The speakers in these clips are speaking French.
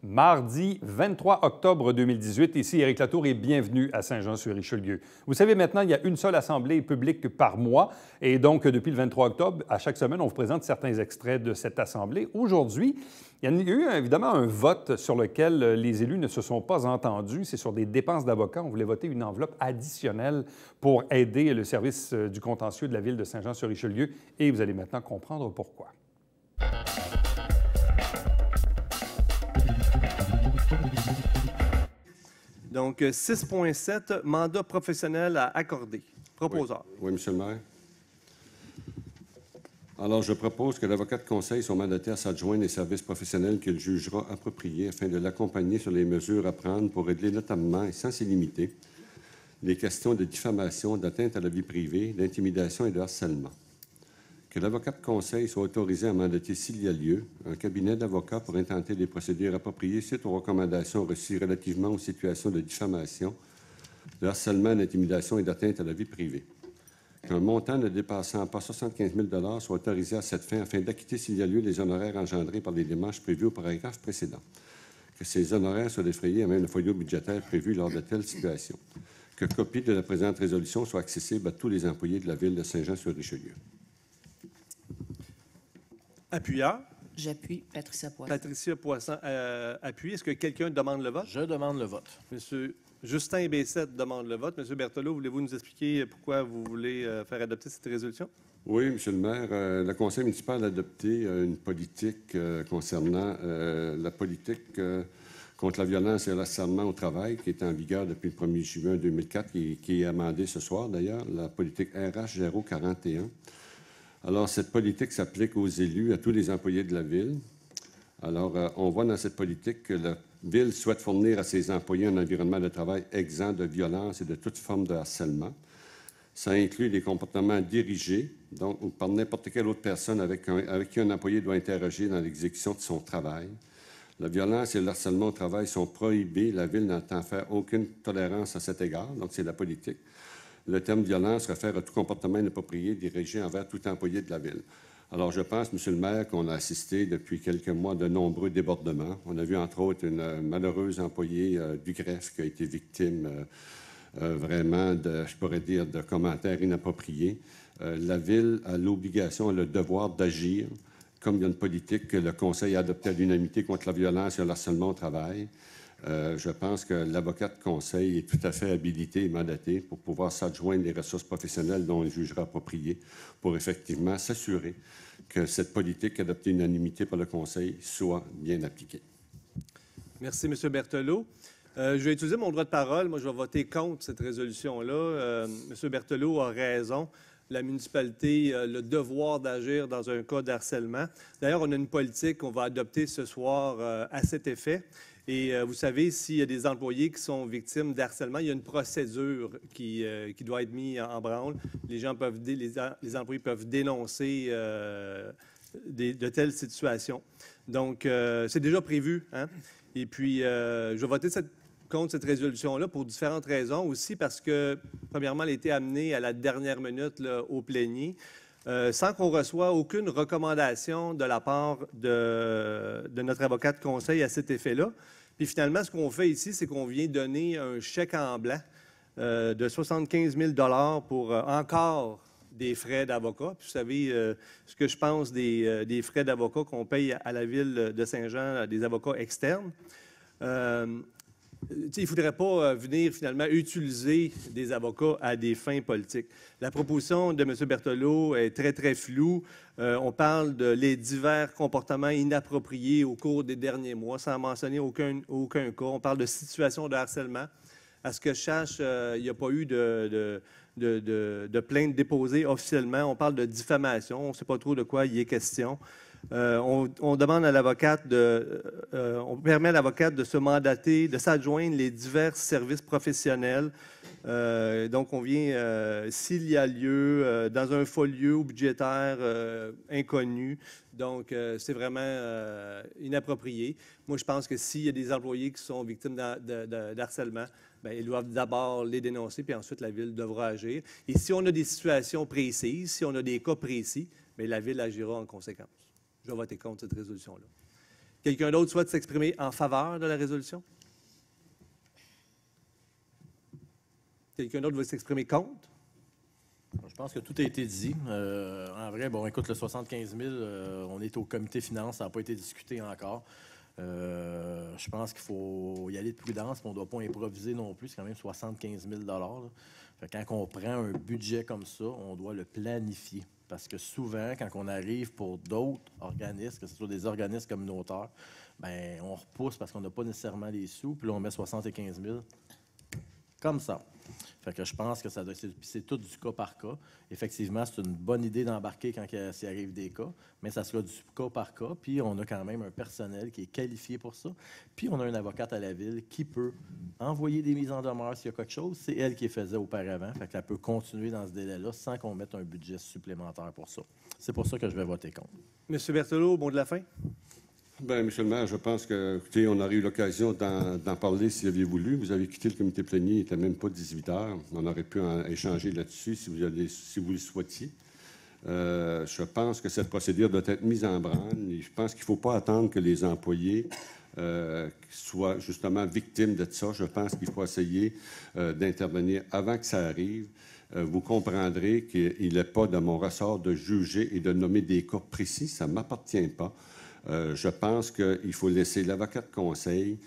Mardi 23 octobre 2018, ici Éric Latour et bienvenue à Saint-Jean-sur-Richelieu. Vous savez maintenant, il y a une seule assemblée publique par mois et donc depuis le 23 octobre, à chaque semaine, on vous présente certains extraits de cette assemblée. Aujourd'hui, il y a eu évidemment un vote sur lequel les élus ne se sont pas entendus. C'est sur des dépenses d'avocats. On voulait voter une enveloppe additionnelle pour aider le service du contentieux de la ville de Saint-Jean-sur-Richelieu et vous allez maintenant comprendre pourquoi. Donc, 6.7, mandat professionnel à accorder. Proposeur. Oui, Monsieur le maire. Alors, je propose que l'avocat de conseil soit mandaté à s'adjoindre les services professionnels qu'il jugera appropriés afin de l'accompagner sur les mesures à prendre pour régler notamment et sans s'y limiter les questions de diffamation, d'atteinte à la vie privée, d'intimidation et de harcèlement. Que l'avocat de conseil soit autorisé à mandater, s'il y a lieu, un cabinet d'avocats pour intenter les procédures appropriées suite aux recommandations reçues relativement aux situations de diffamation, de harcèlement, d'intimidation et d'atteinte à la vie privée. Qu'un montant ne dépassant pas 75 000 soit autorisé à cette fin afin d'acquitter, s'il y a lieu, les honoraires engendrés par les démarches prévues au paragraphe précédent. Que ces honoraires soient défrayés à même le folio budgétaire prévu lors de telles situations. Que copie de la présente résolution soit accessible à tous les employés de la ville de Saint-Jean-sur-Richelieu. Appuyeur. J'appuie Patricia Poisson. Patricia Poisson appuie. Est-ce que quelqu'un demande le vote? Je demande le vote. Monsieur Justin Bessette demande le vote. Monsieur Berthelot, voulez-vous nous expliquer pourquoi vous voulez faire adopter cette résolution? Oui, Monsieur le maire. Le conseil municipal a adopté une politique concernant la politique contre la violence et le harcèlement au travail qui est en vigueur depuis le 1er juin 2004, qui est amendée ce soir d'ailleurs, la politique RH 041. Alors, cette politique s'applique aux élus, à tous les employés de la ville. Alors, on voit dans cette politique que la ville souhaite fournir à ses employés un environnement de travail exempt de violence et de toute forme de harcèlement. Ça inclut les comportements dirigés, donc ou par n'importe quelle autre personne avec qui un employé doit interagir dans l'exécution de son travail. La violence et le harcèlement au travail sont prohibés. La ville n'entend faire aucune tolérance à cet égard, donc c'est la politique. Le terme « violence » réfère à tout comportement inapproprié dirigé envers tout employé de la ville. Alors, je pense, Monsieur le maire, qu'on a assisté depuis quelques mois de nombreux débordements. On a vu, entre autres, une malheureuse employée du greffe qui a été victime vraiment, je pourrais dire, de commentaires inappropriés. La ville a l'obligation, le devoir d'agir, comme il y a une politique que le Conseil a adoptée à l'unanimité contre la violence et le harcèlement au travail. Je pense que l'avocat de conseil est tout à fait habilité et mandaté pour pouvoir s'adjoindre les ressources professionnelles dont il jugera appropriées pour effectivement s'assurer que cette politique adoptée à l'unanimité par le conseil soit bien appliquée. Merci, M. Berthelot. Je vais utiliser mon droit de parole. Moi, je vais voter contre cette résolution-là. M. Berthelot a raison. La municipalité a le devoir d'agir dans un cas de harcèlement. D'ailleurs, on a une politique qu'on va adopter ce soir à cet effet. Et vous savez, s'il y a des employés qui sont victimes d'harcèlement, il y a une procédure qui doit être mise en branle. Les employés peuvent dénoncer de telles situations. Donc, c'est déjà prévu. Hein? Et puis, je vais voter contre cette résolution-là pour différentes raisons. Aussi parce que, premièrement, elle a été amenée à la dernière minute là, au plénier. Sans qu'on reçoive aucune recommandation de la part de notre avocat de conseil à cet effet-là. Puis finalement, ce qu'on fait ici, c'est qu'on vient donner un chèque en blanc de 75 000 $ pour encore des frais d'avocat. Puis vous savez ce que je pense des frais d'avocat qu'on paye à la ville de Saint-Jean, des avocats externes. Il ne faudrait pas venir finalement utiliser des avocats à des fins politiques. La proposition de M. Berthelot est très, très floue. On parle de les divers comportements inappropriés au cours des derniers mois, sans mentionner aucun cas. On parle de situations de harcèlement. À ce que je sache, il n'y a pas eu de plainte déposée officiellement. On parle de diffamation. On ne sait pas trop de quoi il est question. On demande à l'avocate on permet à l'avocate de se mandater, de s'adjoindre les divers services professionnels. Donc, on vient, s'il y a lieu, dans un folio budgétaire inconnu. Donc, c'est vraiment inapproprié. Moi, je pense que s'il y a des employés qui sont victimes d'harcèlement, bien, ils doivent d'abord les dénoncer, puis ensuite la Ville devra agir. Et si on a des situations précises, si on a des cas précis, bien, la Ville agira en conséquence. Je vais voter contre cette résolution-là. Quelqu'un d'autre souhaite s'exprimer en faveur de la résolution? Quelqu'un d'autre veut s'exprimer contre? Je pense que tout a été dit. En vrai, bon, écoute, le 75 000, on est au comité finance, ça n'a pas été discuté encore. Je pense qu'il faut y aller de prudence, mais on ne doit pas improviser non plus. C'est quand même 75 000 là. Fait que quand on prend un budget comme ça, on doit le planifier. Parce que souvent, quand on arrive pour d'autres organismes, que ce soit des organismes communautaires, bien, on repousse parce qu'on n'a pas nécessairement les sous, puis là, on met 75 000 comme ça. Fait que je pense que c'est tout du cas par cas. Effectivement, c'est une bonne idée d'embarquer quand s'il arrive des cas, mais ça sera du cas par cas. Puis on a quand même un personnel qui est qualifié pour ça. Puis on a une avocate à la ville qui peut envoyer des mises en demeure s'il y a quelque chose. C'est elle qui les faisait auparavant. Fait qu'elle peut continuer dans ce délai-là sans qu'on mette un budget supplémentaire pour ça. C'est pour ça que je vais voter contre. M. Berthelot, mot de la fin? Bien, Monsieur le maire, je pense que, écoutez, on aurait eu l'occasion d'en parler si vous aviez voulu. Vous avez quitté le comité plénier, il n'était même pas 18 heures. On aurait pu échanger là-dessus si vous le souhaitiez. Je pense que cette procédure doit être mise en branle. Je pense qu'il ne faut pas attendre que les employés soient justement victimes de ça. Je pense qu'il faut essayer d'intervenir avant que ça arrive. Vous comprendrez qu'il n'est pas de mon ressort de juger et de nommer des cas précis. Ça ne m'appartient pas. Je pense qu'il faut laisser l'avocat de conseil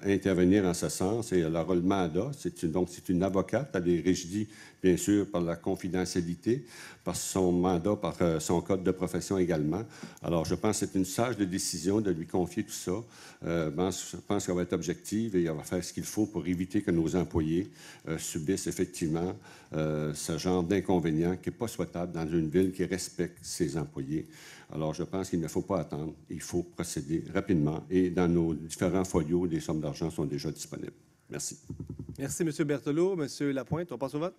intervenir en ce sens et elle aura le mandat. Donc, c'est une avocate. Elle est régie, bien sûr, par la confidentialité, par son mandat, par son code de profession également. Alors, je pense que c'est une sage de décision de lui confier tout ça. Je pense qu'elle va être objective et elle va faire ce qu'il faut pour éviter que nos employés subissent effectivement ce genre d'inconvénient qui n'est pas souhaitable dans une ville qui respecte ses employés. Alors, je pense qu'il ne faut pas attendre. Il faut procéder rapidement. Et dans nos différents folios, des sommes d'argent sont déjà disponibles. Merci. Merci, M. Berthelot. M. Lapointe, on passe au vote?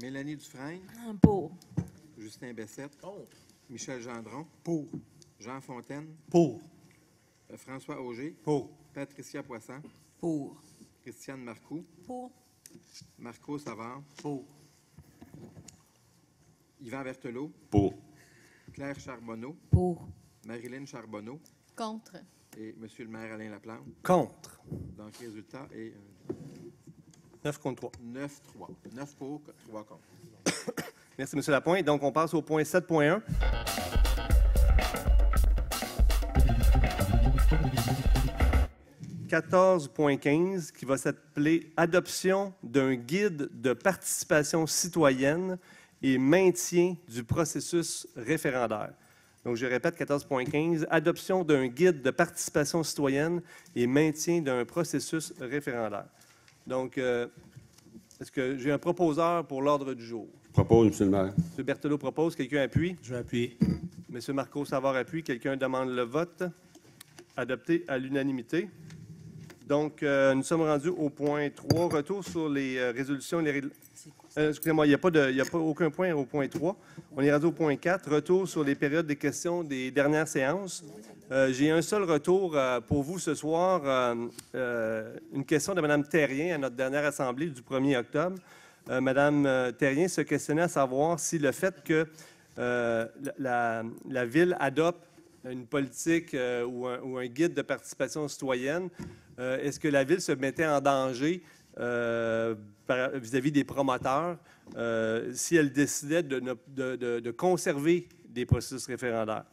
Mélanie Dufresne. Pour. Justin Bessette. Contre. Michel Gendron. Pour. Jean Fontaine. Pour. François Auger. Pour. Patricia Poisson. Pour. Christiane Marcoux. Pour. Marco Savard. Pour. Yvan Berthelot. Pour. Claire Charbonneau. Pour. Marilyn Charbonneau. Contre. Et M. le maire Alain Laplante. Contre. Donc, résultat est 9 contre 3. 9-3. 9 pour, 3 contre. Merci, M. Lapointe. Donc, on passe au point 7.1. « 14.15 qui va s'appeler « Adoption d'un guide de participation citoyenne et maintien du processus référendaire ». Donc, je répète, 14.15, « Adoption d'un guide de participation citoyenne et maintien d'un processus référendaire ». Donc, est-ce que j'ai un proposeur pour l'ordre du jour? Je propose, M. le maire. M. Berthelot propose. Quelqu'un appuie? Je vais appuyer. M. Marco Savard appuie. Quelqu'un demande le vote? Adopté à l'unanimité. Donc, nous sommes rendus au point 3. Retour sur les résolutions. Excusez-moi, il n'y a pas aucun point au point 3. On est rendu au point 4. Retour sur les périodes des questions des dernières séances. J'ai un seul retour pour vous ce soir. Une question de Mme Terrien à notre dernière assemblée du 1er octobre. Mme Terrien se questionnait à savoir si le fait que la Ville adopte une politique ou un guide de participation citoyenne, est-ce que la Ville se mettait en danger vis-à-vis des promoteurs si elle décidait de conserver des processus référendaires?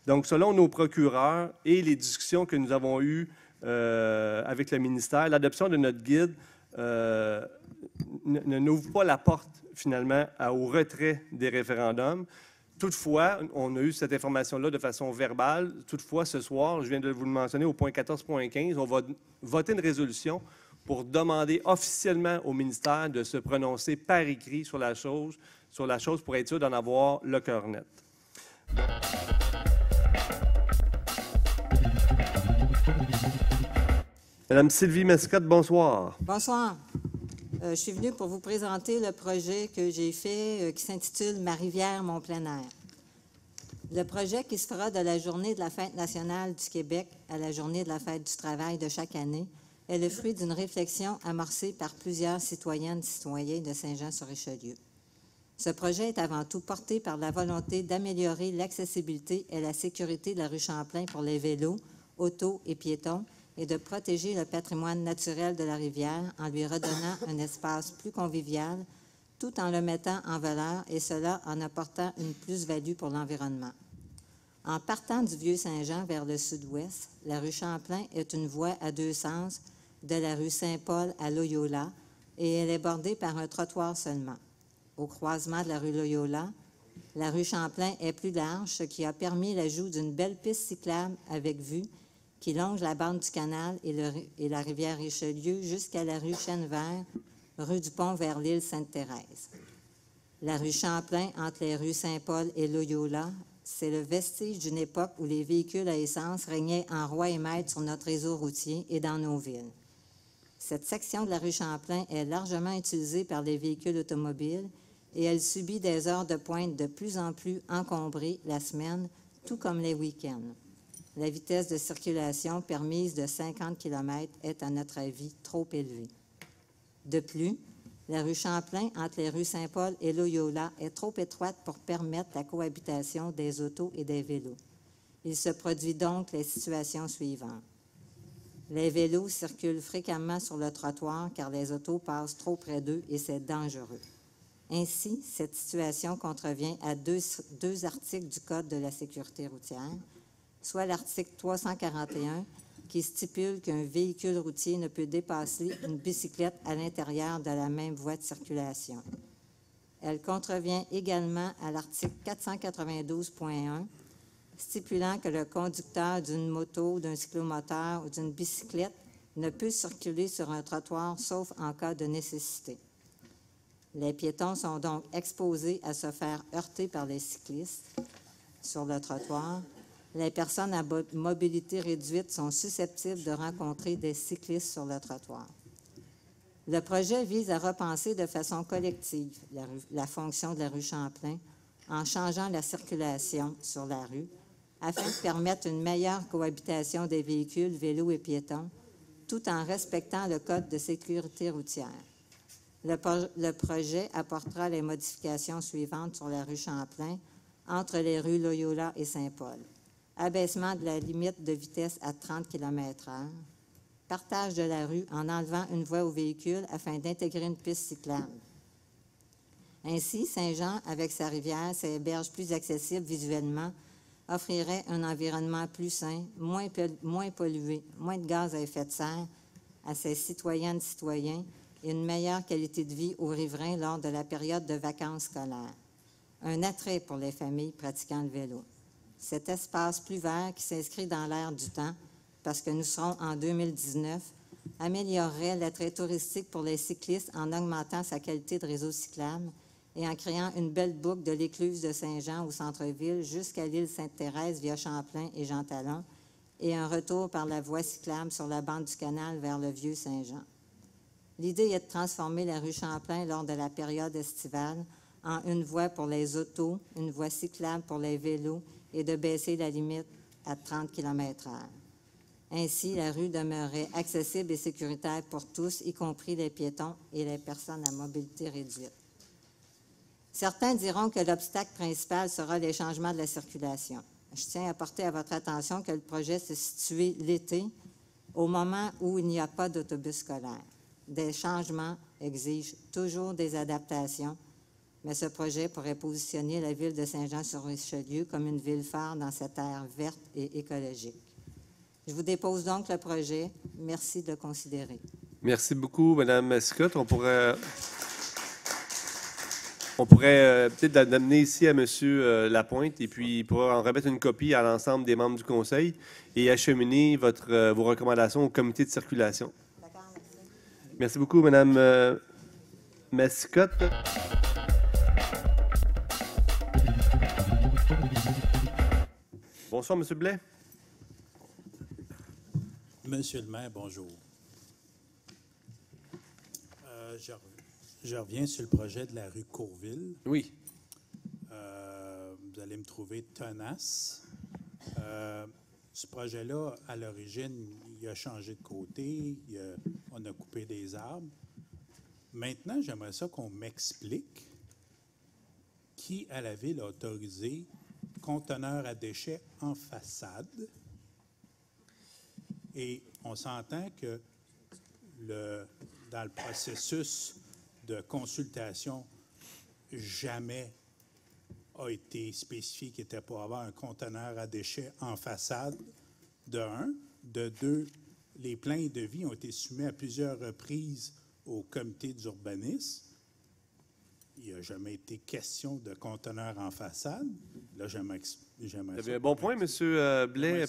Donc, selon nos procureurs et les discussions que nous avons eues avec le ministère, l'adoption de notre guide n'ouvre pas la porte, finalement, au retrait des référendums. Toutefois, on a eu cette information-là de façon verbale. Toutefois, ce soir, je viens de vous le mentionner, au point 14.15, on va voter une résolution pour demander officiellement au ministère de se prononcer par écrit sur la chose pour être sûr d'en avoir le cœur net. Madame Sylvie Mascotte, bonsoir. Bonsoir. Je suis venue pour vous présenter le projet que j'ai fait qui s'intitule « Ma rivière, mon plein air ». Le projet qui se fera de la journée de la Fête nationale du Québec à la journée de la Fête du travail de chaque année est le fruit d'une réflexion amorcée par plusieurs citoyennes et citoyens de Saint-Jean-sur-Richelieu. Ce projet est avant tout porté par la volonté d'améliorer l'accessibilité et la sécurité de la rue Champlain pour les vélos autos et piétons et de protéger le patrimoine naturel de la rivière en lui redonnant un espace plus convivial tout en le mettant en valeur et cela en apportant une plus-value pour l'environnement. En partant du Vieux-Saint-Jean vers le sud-ouest, la rue Champlain est une voie à deux sens de la rue Saint-Paul à Loyola et elle est bordée par un trottoir seulement. Au croisement de la rue Loyola, la rue Champlain est plus large, ce qui a permis l'ajout d'une belle piste cyclable avec vue qui longe la bande du canal et la rivière Richelieu jusqu'à la rue Chêne-Vert, rue du Pont vers l'île Sainte-Thérèse. La rue Champlain, entre les rues Saint-Paul et Loyola, c'est le vestige d'une époque où les véhicules à essence régnaient en roi et maître sur notre réseau routier et dans nos villes. Cette section de la rue Champlain est largement utilisée par les véhicules automobiles et elle subit des heures de pointe de plus en plus encombrées la semaine, tout comme les week-ends. La vitesse de circulation permise de 50 km est, à notre avis, trop élevée. De plus, la rue Champlain, entre les rues Saint-Paul et Loyola, est trop étroite pour permettre la cohabitation des autos et des vélos. Il se produit donc les situations suivantes. Les vélos circulent fréquemment sur le trottoir car les autos passent trop près d'eux et c'est dangereux. Ainsi, cette situation contrevient à deux articles du Code de la sécurité routière, soit l'article 341 qui stipule qu'un véhicule routier ne peut dépasser une bicyclette à l'intérieur de la même voie de circulation. Elle contrevient également à l'article 492.1 stipulant que le conducteur d'une moto, d'un cyclomoteur ou d'une bicyclette ne peut circuler sur un trottoir sauf en cas de nécessité. Les piétons sont donc exposés à se faire heurter par les cyclistes sur le trottoir. Les personnes à mobilité réduite sont susceptibles de rencontrer des cyclistes sur le trottoir. Le projet vise à repenser de façon collective la fonction de la rue Champlain en changeant la circulation sur la rue afin de permettre une meilleure cohabitation des véhicules, vélos et piétons, tout en respectant le Code de sécurité routière. Le projet apportera les modifications suivantes sur la rue Champlain entre les rues Loyola et Saint-Paul. Abaissement de la limite de vitesse à 30 km/h, partage de la rue en enlevant une voie aux véhicules afin d'intégrer une piste cyclable. Ainsi, Saint-Jean, avec sa rivière, ses berges plus accessibles visuellement, offrirait un environnement plus sain, moins pollué, moins de gaz à effet de serre à ses citoyennes et citoyens et une meilleure qualité de vie aux riverains lors de la période de vacances scolaires. Un attrait pour les familles pratiquant le vélo. Cet espace plus vert qui s'inscrit dans l'ère du temps, parce que nous serons en 2019, améliorerait l'attrait touristique pour les cyclistes en augmentant sa qualité de réseau cyclable et en créant une belle boucle de l'écluse de Saint-Jean au centre-ville jusqu'à l'île Sainte-Thérèse via Champlain et Jean-Talon et un retour par la voie cyclable sur la bande du canal vers le Vieux-Saint-Jean. L'idée est de transformer la rue Champlain lors de la période estivale en une voie pour les autos, une voie cyclable pour les vélos et de baisser la limite à 30 km/h. Ainsi, la rue demeurerait accessible et sécuritaire pour tous, y compris les piétons et les personnes à mobilité réduite. Certains diront que l'obstacle principal sera les changements de la circulation. Je tiens à porter à votre attention que le projet se situe l'été, au moment où il n'y a pas d'autobus scolaire. Des changements exigent toujours des adaptations, mais ce projet pourrait positionner la ville de Saint-Jean-sur-Richelieu comme une ville phare dans cette ère verte et écologique. Je vous dépose donc le projet. Merci de le considérer. Merci beaucoup, Mme Scott. On pourrait peut-être l'amener ici à M. Lapointe et puis il pourra en remettre une copie à l'ensemble des membres du Conseil et acheminer vos recommandations au comité de circulation. D'accord, merci. Merci beaucoup, Mme Mascotte. Bonsoir, M. Blais. Monsieur le maire, bonjour. Je reviens sur le projet de la rue Courville. Oui. Vous allez me trouver tenace. Ce projet-là, à l'origine, il a changé de côté. On a coupé des arbres. Maintenant, j'aimerais ça qu'on m'explique qui, à la ville, a autorisé conteneur à déchets en façade Et on s'entend que dans le processus de consultation, jamais a été spécifié qu'il était pour avoir un conteneur à déchets en façade, de un. De deux, les plans et devis ont été soumis à plusieurs reprises au comité d'urbanisme. Il n'a jamais été question de conteneur en façade. Là, Vous avez un bon point, M. Blais.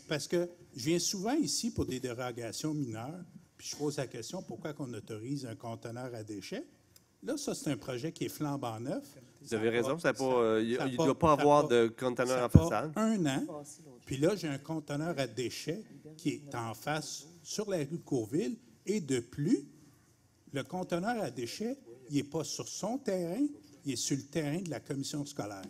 Parce que je viens souvent ici pour des dérogations mineures, puis je pose la question, pourquoi on autorise un conteneur à déchets? Là, ça, c'est un projet qui est flambant neuf. Vous avez raison, il ne doit pas avoir de conteneur en façade. Un an, puis là, j'ai un conteneur à déchets qui est en face sur la rue de Courville, et de plus, le conteneur à déchets, il n'est pas sur son terrain, il est sur le terrain de la commission scolaire,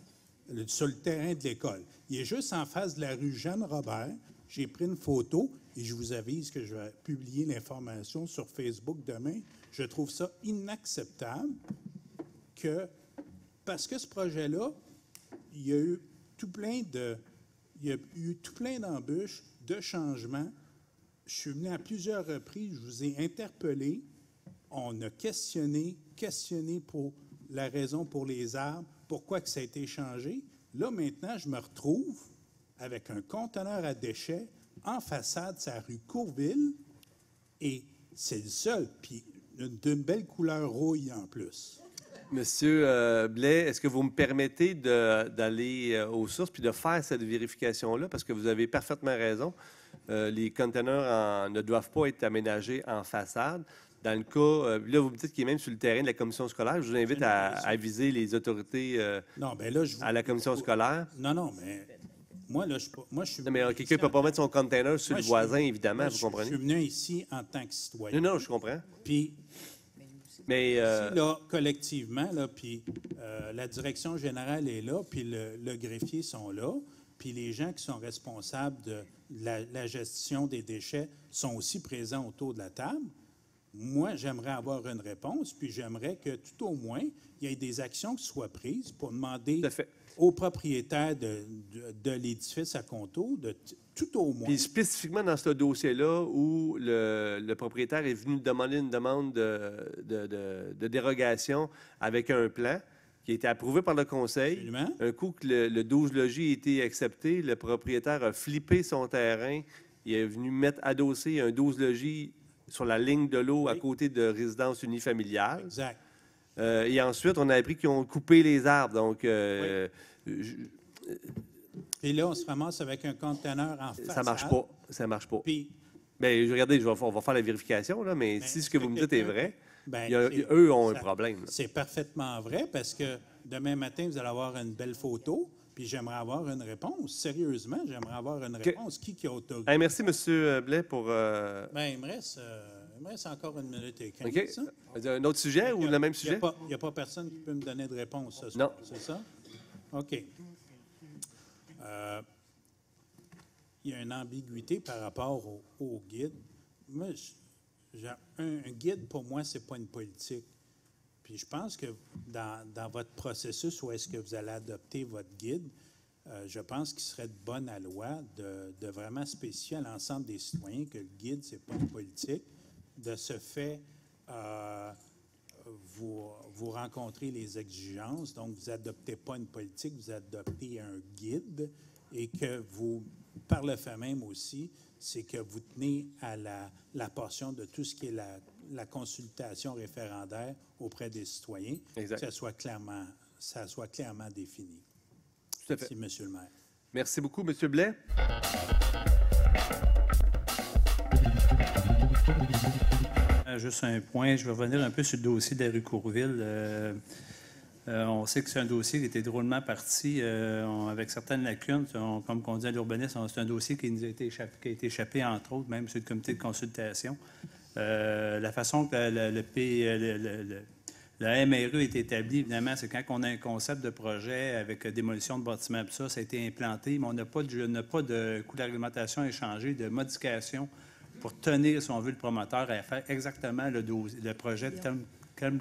sur le terrain de l'école. Il est juste en face de la rue Jeanne-Robert. J'ai pris une photo et je vous avise que je vais publier l'information sur Facebook demain. Je trouve ça inacceptable parce que ce projet-là, il y a eu tout plein d'embûches, de changements. Je suis venu à plusieurs reprises, je vous ai interpellé. On a questionné pour la raison pour les arbres, pourquoi que ça a été changé. Là, maintenant, je me retrouve avec un conteneur à déchets en façade, c'est la rue Courville, et c'est le seul, puis d'une belle couleur rouille en plus. Monsieur Blais, est-ce que vous me permettez d'aller aux sources puis de faire cette vérification-là? Parce que vous avez parfaitement raison. Les conteneurs ne doivent pas être aménagés en façade. Dans le cas, là, vous me dites qu'il est même sur le terrain de la commission scolaire. Je vous invite à aviser les autorités à la commission scolaire. Non, mais moi, là, je suis... Non, mais quelqu'un ne peut pas mettre son container sur le voisin, évidemment, vous comprenez? Je suis venu ici en tant que citoyen. Non, je comprends. Puis, mais, là, collectivement, là, puis la direction générale est là, puis le greffier sont là, puis les gens qui sont responsables de la gestion des déchets sont aussi présents autour de la table. Moi, j'aimerais avoir une réponse, puis j'aimerais que tout au moins, il y ait des actions qui soient prises pour demander aux propriétaires de l'édifice à Conto, tout au moins. Puis spécifiquement dans ce dossier-là où le propriétaire est venu demander une demande de dérogation avec un plan qui a été approuvé par le conseil. Absolument. Un coup que le 12 logis a été accepté, le propriétaire a flippé son terrain. Il est venu adosser un 12 logis sur la ligne de l'eau à côté de résidence unifamiliale. Exact. Et ensuite, on a appris qu'ils ont coupé les arbres. Donc, et là, on se ramasse avec un conteneur en façade. Ça marche pas. Puis, bien, regardez, on va faire la vérification, là, mais si ce que vous me dites est vrai, eux ont un problème. C'est parfaitement vrai parce que demain matin, vous allez avoir une belle photo, puis j'aimerais avoir une réponse. Sérieusement, j'aimerais avoir une réponse. Qui a autorisé? Hey, merci, M. Blais, pour... Il me reste encore 1 minute et 15. OK. Un autre sujet ou le même sujet? Il n'y a pas personne qui peut me donner de réponse ce soir. Non. C'est ça? OK. Il y a une ambiguïté par rapport au guide. Moi, un guide, pour moi, ce n'est pas une politique. Puis je pense que dans votre processus où est-ce que vous allez adopter votre guide, je pense qu'il serait de bonne loi de vraiment spécifier à l'ensemble des citoyens que le guide, ce n'est pas une politique. De ce fait, vous rencontrez les exigences, donc vous n'adoptez pas une politique, vous adoptez un guide et que vous, par le fait même aussi, c'est que vous tenez à la portion de tout ce qui est la consultation référendaire auprès des citoyens, exact. Que ça soit clairement défini. Tout à fait. Merci, M. le maire. Merci beaucoup, M. Blais. Juste un point, je vais revenir un peu sur le dossier de la rue Courville. On sait que c'est un dossier qui était drôlement parti avec certaines lacunes. Comme on dit à l'urbanisme, c'est un dossier qui nous a été échappé, entre autres, même sur le comité de consultation. La façon que la MRE est établie, évidemment, c'est quand on a un concept de projet avec démolition de bâtiments, ça a été implanté, mais on n'a pas de coût d'argumentation échangé, de modification pour tenir, si on veut, le promoteur à faire exactement le projet tel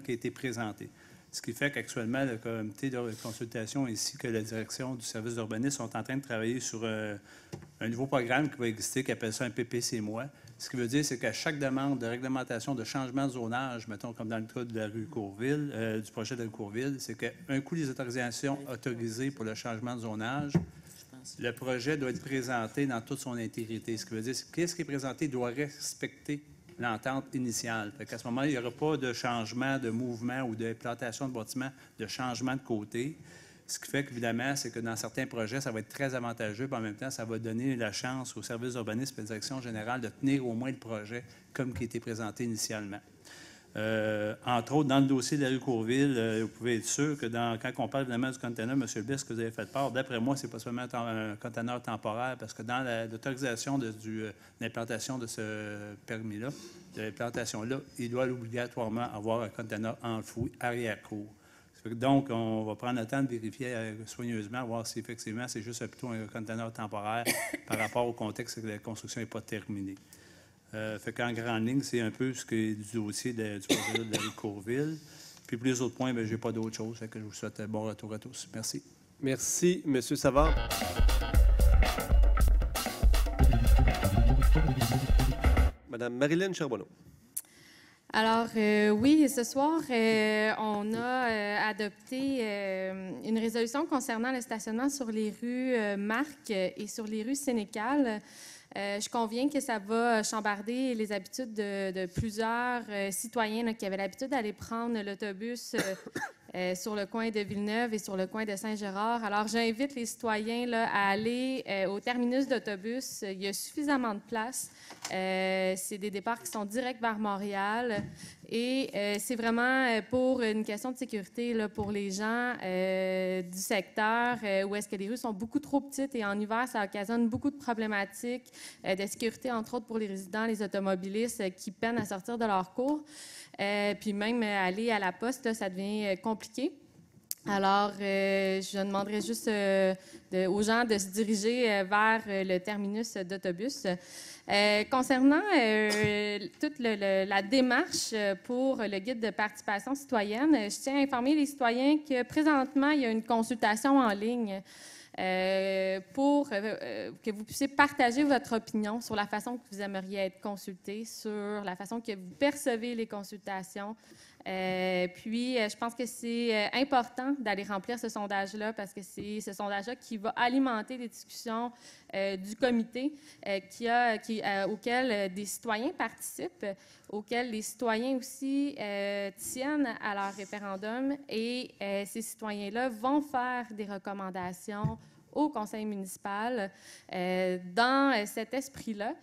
qui a été présenté. Ce qui fait qu'actuellement, le comité de consultation ainsi que la direction du service d'urbanisme sont en train de travailler sur un nouveau programme qui va exister, qui appelle ça un PPC-moi. Ce qui veut dire, c'est qu'à chaque demande de réglementation de changement de zonage, mettons comme dans le cas de la rue Courville, du projet de Courville, c'est qu'un coup les autorisations autorisées pour le changement de zonage, le projet doit être présenté dans toute son intégrité. Ce qui veut dire, c'est que qu'est-ce qui est présenté doit respecter l'entente initiale. Fait qu'à ce moment-là, il n'y aura pas de changement de mouvement ou d'implantation de bâtiment, de changement de côté. Ce qui fait qu'évidemment, c'est que dans certains projets, ça va être très avantageux, puis en même temps, ça va donner la chance au service d'urbanisme et à la direction générale de tenir au moins le projet comme qui a été présenté initialement. Entre autres, dans le dossier de la rue Courville, vous pouvez être sûr que quand on parle évidemment du conteneur, M. Biss, que vous avez fait part, d'après moi, ce n'est pas seulement un conteneur temporaire, parce que dans l'autorisation de l'implantation de ce permis-là, de l'implantation-là, il doit obligatoirement avoir un conteneur enfoui arrière-cour. Donc, on va prendre le temps de vérifier soigneusement, voir si effectivement c'est juste plutôt un conteneur temporaire par rapport au contexte que la construction n'est pas terminée. Fait qu'en grande ligne, c'est un peu ce qui est du dossier du projet de la rue Courville. Puis pour les autres points, je n'ai pas d'autre chose. Fait que je vous souhaite un bon retour à tous. Merci. Merci, M. Savard. Madame Marilyn Charbonneau. Alors, oui, ce soir, on a adopté une résolution concernant le stationnement sur les rues Marc et sur les rues Sénécal. Je conviens que ça va chambarder les habitudes de plusieurs citoyens là, qui avaient l'habitude d'aller prendre l'autobus sur le coin de Villeneuve et sur le coin de Saint-Gérard. Alors, j'invite les citoyens là, à aller au terminus d'autobus. Il y a suffisamment de place. C'est des départs qui sont directs vers Montréal. Et c'est vraiment pour une question de sécurité là, pour les gens du secteur où est-ce que les rues sont beaucoup trop petites et en hiver, ça occasionne beaucoup de problématiques de sécurité, entre autres pour les résidents, les automobilistes qui peinent à sortir de leur cours. Puis même aller à la poste, là, ça devient compliqué. Alors, je demanderais juste aux gens de se diriger vers le terminus d'autobus. Concernant toute la démarche pour le guide de participation citoyenne, je tiens à informer les citoyens que présentement, il y a une consultation en ligne pour que vous puissiez partager votre opinion sur la façon que vous aimeriez être consulté, sur la façon que vous percevez les consultations. Puis, je pense que c'est important d'aller remplir ce sondage-là parce que c'est ce sondage-là qui va alimenter les discussions du comité auquel des citoyens participent, auquel les citoyens aussi tiennent à leur référendum et ces citoyens-là vont faire des recommandations au conseil municipal dans cet esprit-là.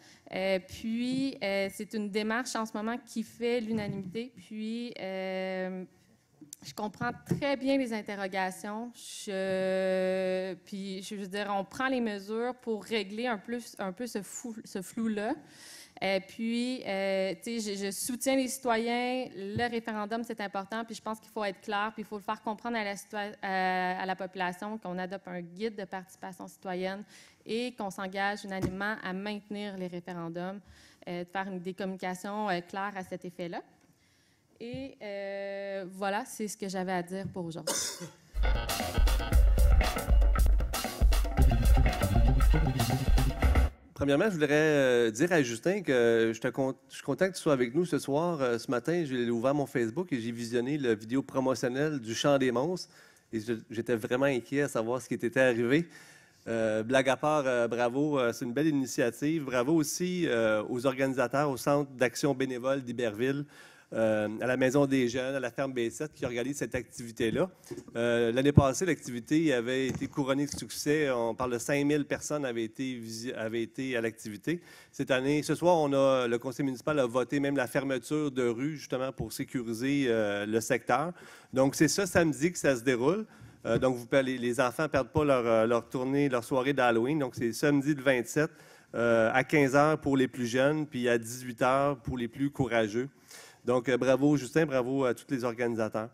Puis, c'est une démarche en ce moment qui fait l'unanimité. Puis, je comprends très bien les interrogations. Puis, je veux dire, on prend les mesures pour régler un peu ce flou-là. Puis, tu sais, je soutiens les citoyens. Le référendum, c'est important. Puis, je pense qu'il faut être clair. Puis, il faut le faire comprendre à la population qu'on adopte un guide de participation citoyenne et qu'on s'engage unanimement à maintenir les référendums, de faire des communications claires à cet effet-là. Et voilà, c'est ce que j'avais à dire pour aujourd'hui. Premièrement, je voudrais dire à Justin que je suis content que tu sois avec nous ce soir. Ce matin, j'ai ouvert mon Facebook et j'ai visionné la vidéo promotionnelle du Chant des monstres. Et j'étais vraiment inquiet à savoir ce qui était arrivé. Blague à part, bravo, c'est une belle initiative. Bravo aussi aux organisateurs, au Centre d'action bénévole d'Iberville, à la Maison des jeunes, à la ferme B7 qui organisent cette activité-là. L'année passée, l'activité avait été couronnée de succès. On parle de 5000 personnes avaient été à l'activité. Cette année, ce soir, le conseil municipal a voté même la fermeture de rue, justement, pour sécuriser le secteur. Donc, c'est ça, samedi, que ça se déroule. Donc, les enfants ne perdent pas leur tournée, leur soirée d'Halloween. Donc, c'est samedi le 27 à 15 h pour les plus jeunes, puis à 18 h pour les plus courageux. Donc, bravo Justin, bravo à tous les organisateurs.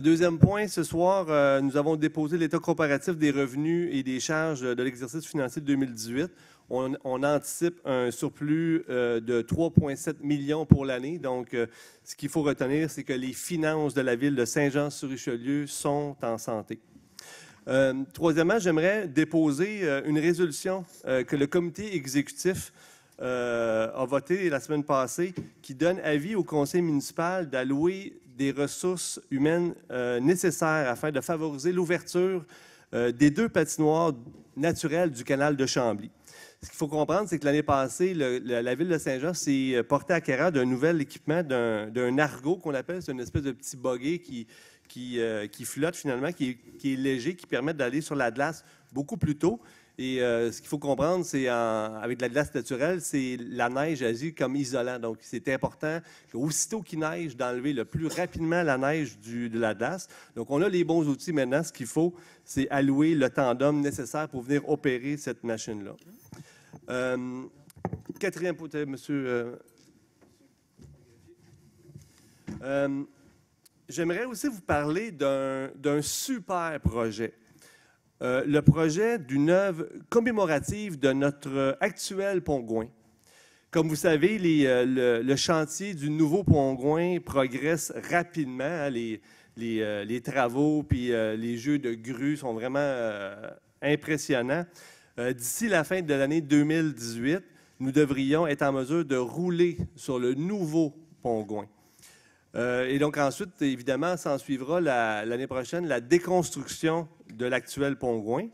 Deuxième point, ce soir, nous avons déposé l'état comparatif des revenus et des charges de l'exercice financier de 2018. On anticipe un surplus de 3,7 millions pour l'année. Donc, ce qu'il faut retenir, c'est que les finances de la ville de Saint-Jean-sur-Richelieu sont en santé. Troisièmement, j'aimerais déposer une résolution que le comité exécutif a voté la semaine passée, qui donne avis au conseil municipal d'allouer des ressources humaines nécessaires afin de favoriser l'ouverture des 2 patinoires naturelles du canal de Chambly. Ce qu'il faut comprendre, c'est que l'année passée, la ville de Saint-Jean s'est portée acquéreur d'un nouvel équipement, d'un argot qu'on appelle, c'est une espèce de petit buggy qui flotte finalement, qui est léger, qui permet d'aller sur la glace beaucoup plus tôt. Et ce qu'il faut comprendre, c'est avec de la glace naturelle, c'est la neige agit comme isolant. Donc, c'est important qu'aussitôt qu'il neige, d'enlever le plus rapidement la neige de la glace. Donc, on a les bons outils maintenant. Ce qu'il faut, c'est allouer le temps d'homme nécessaire pour venir opérer cette machine-là. Quatrième point, monsieur. J'aimerais aussi vous parler d'un super projet. Le projet d'une œuvre commémorative de notre actuel pont-Gouin. Comme vous savez, le chantier du nouveau pont-Gouin progresse rapidement. Hein, les travaux puis les jeux de grue sont vraiment impressionnants. D'ici la fin de l'année 2018, nous devrions être en mesure de rouler sur le nouveau pont-Gouin. Et donc ensuite, évidemment, s'en suivra l'année prochaine la déconstruction de l'actuel pont-Gouin.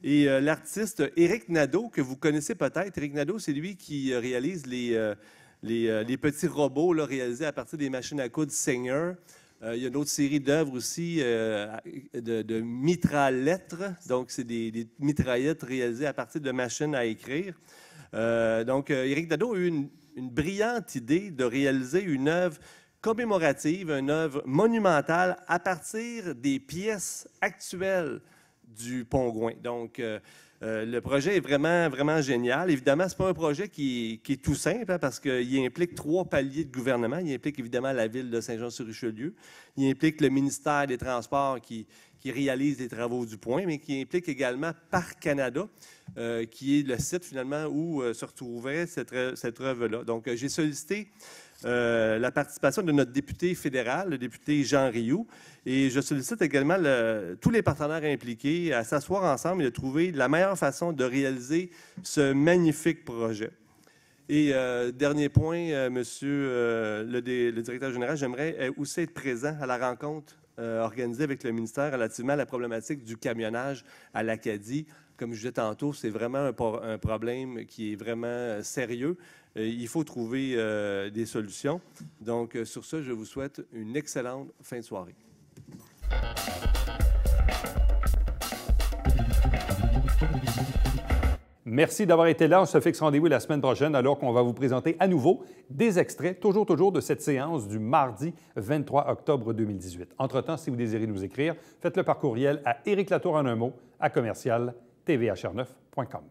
Et l'artiste Éric Nadeau, que vous connaissez peut-être, Éric Nadeau, c'est lui qui réalise les petits robots là, réalisés à partir des machines à coudre Singer. Il y a une autre série d'œuvres aussi de mitraillettes. Donc, c'est des mitraillettes réalisées à partir de machines à écrire. Donc, Éric Nadeau a eu une brillante idée de réaliser une œuvre commémorative, une œuvre monumentale à partir des pièces actuelles du pont-Gouin. Donc, le projet est vraiment, vraiment génial. Évidemment, ce n'est pas un projet qui est tout simple hein, parce qu'il implique 3 paliers de gouvernement. Il implique évidemment la ville de Saint-Jean-sur-Richelieu. Il implique le ministère des Transports qui réalise les travaux du pont, mais qui implique également Parc Canada, qui est le site finalement où se retrouvait cette œuvre-là. Donc, j'ai sollicité la participation de notre député fédéral, le député Jean Rioux. Et je sollicite également tous les partenaires impliqués à s'asseoir ensemble et de trouver la meilleure façon de réaliser ce magnifique projet. Et dernier point, monsieur le directeur général, j'aimerais aussi être présent à la rencontre organisée avec le ministère relativement à la problématique du camionnage à l'Acadie. Comme je disais tantôt, c'est vraiment un problème qui est vraiment sérieux. Il faut trouver des solutions. Donc, sur ce, je vous souhaite une excellente fin de soirée. Merci d'avoir été là. On se fixe rendez-vous la semaine prochaine alors qu'on va vous présenter à nouveau des extraits, toujours de cette séance du mardi 23 octobre 2018. Entre-temps, si vous désirez nous écrire, faites-le par courriel à ericlatour en un mot @ commercial tvhr9.com.